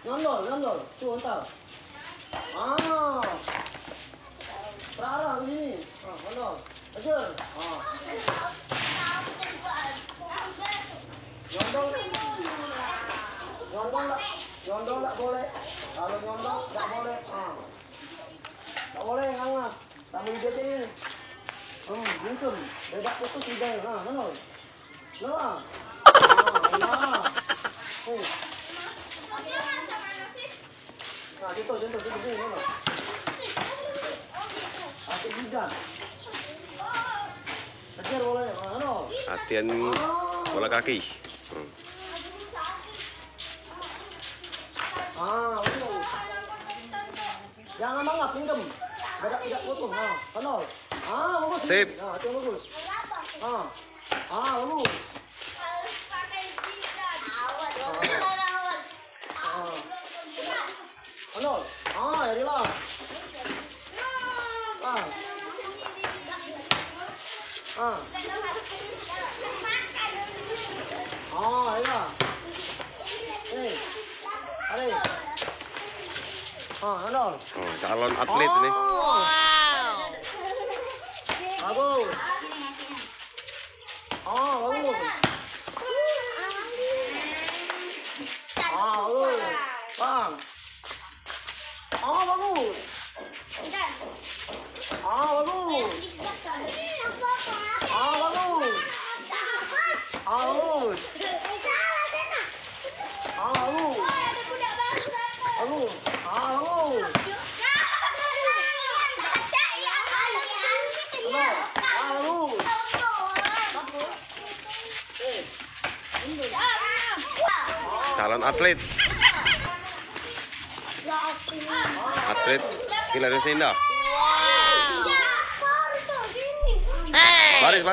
Nyondol. Tuh, entar. Ah. Perarah ini. Nyondol. Kejar. Nyondol nggak boleh. Kalau nyondol nggak boleh. Nggak boleh, nganga. Tambah hidupnya ini. Bungkem. Bebas putus hidupnya. Nyondol. Nah. Nah, gitu, begini, mana? Hati hijau. Kejar boleh, mana? Latihan bola kaki. Betul. Jangan mangap, pinjem. Tidak potong. Kanol. Bagus. Sip. Itu bagus. Bagus. Kanol. Jadilah. Iya. Ari. Kanol. Calon atlet ini. Bagus. Bagus. Bagus. Bang. Bagus. Bagus. Calon atlet. Atlet Indonesia Indah. Baris.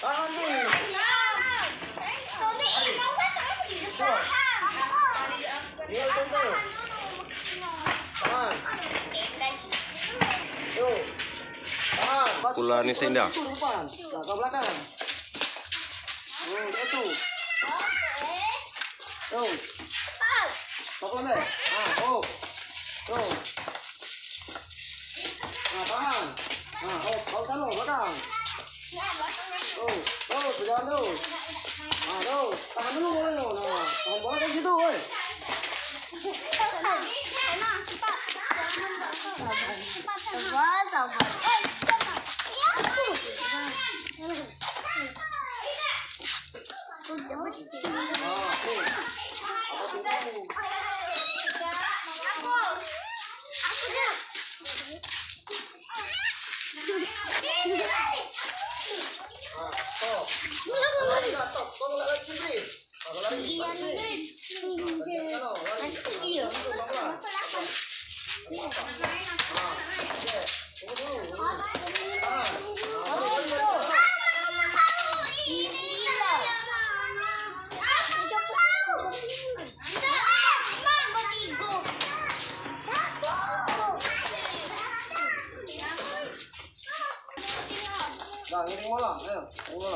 Tangan. Nih. Bola Indonesia Indah. Ke belakang. Itu. Tuh. Pokok deh. Tuh. Tahan. Kau sana belakang. Tuh, berjalan terus. Tuh, tahan dulu boleh lo. Tahan bola dari situ, woi. Nah, ini bola, ayo, bola.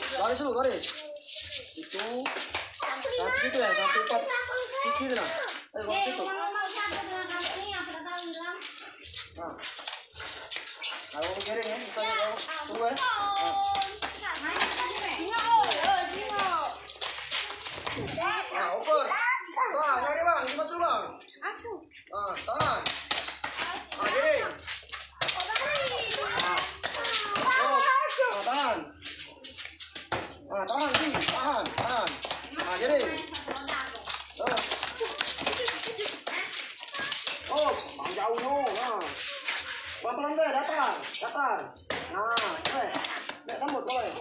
Garis dulu, garis. Itu. Satu situ ya, 1, 4. Kiri nah. Ayo, bawa situ. Nah. Kalau kiri ya, misalnya kalau tunggu ya. Ukur. Mari bang, ini masuk bang. Tangan. Kiri. Tahan. Jadi. Jauh no. Pelan-pelan deh, datar. Nah, sambut boleh.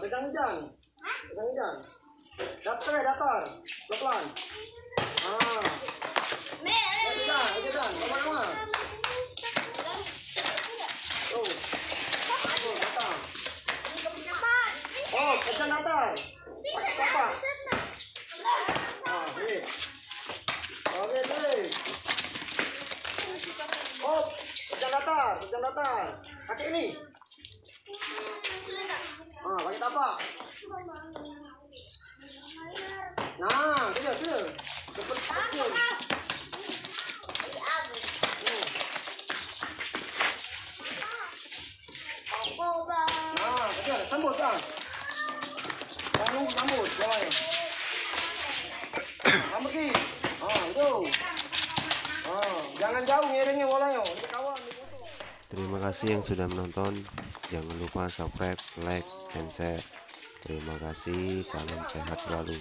pegang hujan. Pegang hujan. Datar, datar. Pelan-pelan. Hujan. Lama-lama. Tuh. Tuh, datang. Oh, pegang datar. Pakai kapak. Ini. Oke, tuh. Oh, pegang datar. Kaki ini. Pakai tapak. Nah, dia. Cepet. Nah, kejar, sambut kan. Jangan sambut, boleh. Sambut ki. Itu. Jangan jauh ngiringnya bolanya. Kawan. Terima kasih yang sudah menonton. Jangan lupa subscribe, like, dan share. Terima kasih. Salam sehat selalu.